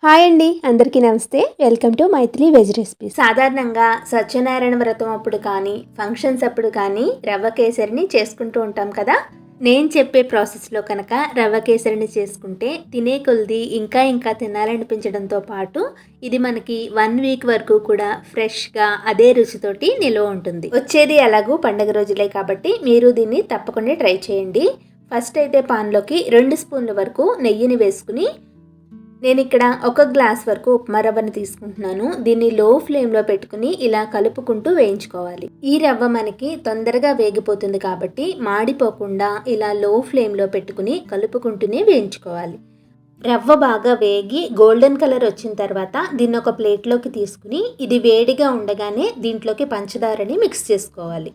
Hi అండి, అందరికీ నమస్తే. Welcome to Maithili veg recipes. సాధారణంగా సత్యనారాయణ వ్రతం అప్పుడు కానీ ఫంక్షన్స్ అప్పుడు కానీ రవ్వ కేసరిని చేసుకుంటూ ఉంటాం కదా. నేను చెప్పే ప్రాసెస్లో కనుక రవ్వ కేసరిని చేసుకుంటే తినే కొద్ది ఇంకా తినాలనిపించడంతో పాటు ఇది మనకి 1 వీక్ వరకు కూడా ఫ్రెష్గా అదే రుచితోటి నిల్వ ఉంటుంది. వచ్చేది ఎలాగూ పండగ రోజులే కాబట్టి మీరు దీన్ని తప్పకుండా ట్రై చేయండి. ఫస్ట్ అయితే పాన్లోకి 2 స్పూన్ల వరకు నెయ్యిని వేసుకుని నేను ఇక్కడ 1 గ్లాస్ వరకు ఉప్మా రవ్వని తీసుకుంటున్నాను. దీన్ని లో ఫ్లేమ్లో పెట్టుకుని ఇలా కలుపుకుంటూ వేయించుకోవాలి. ఈ రవ్వ మనకి తొందరగా వేగిపోతుంది కాబట్టి మాడిపోకుండా ఇలా లో ఫ్లేమ్లో పెట్టుకుని కలుపుకుంటూనే వేయించుకోవాలి. రవ్వ బాగా వేగి గోల్డెన్ కలర్ వచ్చిన తర్వాత దీన్ని ఒక ప్లేట్లోకి తీసుకుని ఇది వేడిగా ఉండగానే దీంట్లోకి పంచదారని మిక్స్ చేసుకోవాలి.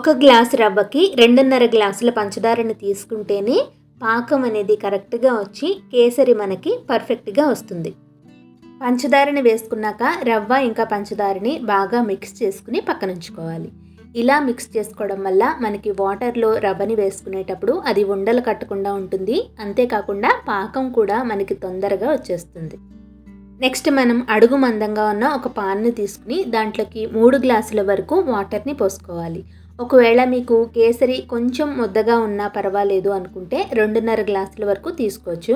1 గ్లాస్ రవ్వకి 2.5 గ్లాసుల పంచదారని తీసుకుంటేనే పాకం అనేది కరెక్ట్గా వచ్చి కేసరి మనకి పర్ఫెక్ట్గా వస్తుంది. పంచదారని వేసుకున్నాక రవ్వ ఇంకా పంచదారని బాగా మిక్స్ చేసుకుని పక్కనుంచుకోవాలి. ఇలా మిక్స్ చేసుకోవడం వల్ల మనకి వాటర్లో రవ్వని వేసుకునేటప్పుడు అది ఉండలు కట్టకుండా ఉంటుంది. అంతేకాకుండా పాకం కూడా మనకి తొందరగా వచ్చేస్తుంది. నెక్స్ట్ మనం అడుగు మందంగా ఉన్న ఒక పాన్ని తీసుకుని దాంట్లోకి 3 గ్లాసుల వరకు వాటర్ని పోసుకోవాలి. ఒకవేళ మీకు కేసరి కొంచెం ముద్దగా ఉన్నా పర్వాలేదు అనుకుంటే 2.5 గ్లాసుల వరకు తీసుకోవచ్చు.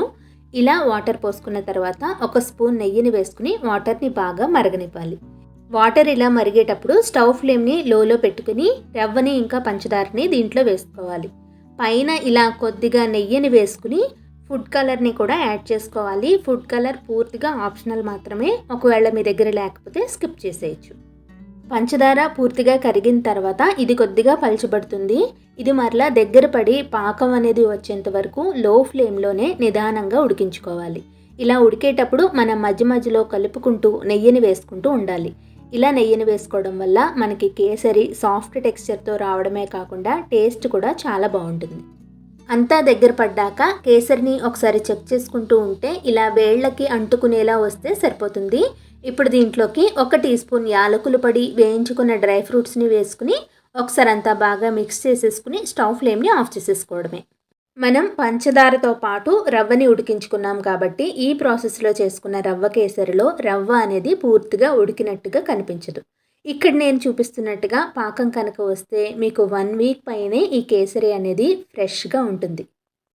ఇలా వాటర్ పోసుకున్న తర్వాత 1 స్పూన్ నెయ్యిని వేసుకుని వాటర్ని బాగా మరగనివ్వాలి. వాటర్ ఇలా మరిగేటప్పుడు స్టవ్ ఫ్లేమ్ని లోలో పెట్టుకుని రవ్వని ఇంకా పంచదారని దీంట్లో వేసుకోవాలి. పైన ఇలా కొద్దిగా నెయ్యిని వేసుకుని ఫుడ్ కలర్ని కూడా యాడ్ చేసుకోవాలి. ఫుడ్ కలర్ పూర్తిగా ఆప్షనల్ మాత్రమే, ఒకవేళ మీ దగ్గర లేకపోతే స్కిప్ చేసేయచ్చు. పంచదార పూర్తిగా కరిగిన తర్వాత ఇది కొద్దిగా పలచబడుతుంది. ఇది మరలా దగ్గర పడి పాకం అనేది వచ్చేంత వరకు లో ఫ్లేమ్లోనే నిదానంగా ఉడికించుకోవాలి. ఇలా ఉడికేటప్పుడు మనం మధ్య మధ్యలో కలుపుకుంటూ నెయ్యిని వేసుకుంటూ ఉండాలి. ఇలా నెయ్యిని వేసుకోవడం వల్ల మనకి కేసరి సాఫ్ట్ టెక్స్చర్తో రావడమే కాకుండా టేస్ట్ కూడా చాలా బాగుంటుంది. అంతా దగ్గర పడ్డాక కేసరిని ఒకసారి చెక్ చేసుకుంటూ ఉంటే ఇలా వేళ్ళకి అంటుకునేలా వస్తే సరిపోతుంది. ఇప్పుడు దీంట్లోకి 1 టీ స్పూన్ యాలకుల పొడి, వేయించుకున్న డ్రై ఫ్రూట్స్ని వేసుకుని ఒకసారి అంతా బాగా మిక్స్ చేసేసుకుని స్టవ్ ఫ్లేమ్ని ఆఫ్ చేసేసుకోవడమే. మనం పంచదారతో పాటు రవ్వని ఉడికించుకున్నాం కాబట్టి ఈ ప్రాసెస్లో చేసుకున్న రవ్వ కేసరిలో రవ్వ అనేది పూర్తిగా ఉడికినట్టుగా కనిపించదు. ఇక్కడ నేను చూపిస్తున్నట్టుగా పాకం కనుక వస్తే మీకు 1 వీక్ పైనే ఈ కేసరి అనేది ఫ్రెష్గా ఉంటుంది.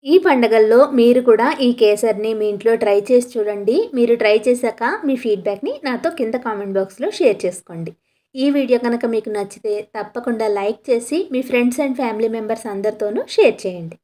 ఈ పండగల్లో మీరు కూడా ఈ కేసరిని మీ ఇంట్లో ట్రై చేసి చూడండి. మీరు ట్రై చేశాక మీ ఫీడ్బ్యాక్ని నాతో కింద కామెంట్ బాక్స్లో షేర్ చేసుకోండి. ఈ వీడియో కనుక మీకు నచ్చితే తప్పకుండా లైక్ చేసి మీ ఫ్రెండ్స్ అండ్ ఫ్యామిలీ మెంబర్స్ అందరితోనూ షేర్ చేయండి.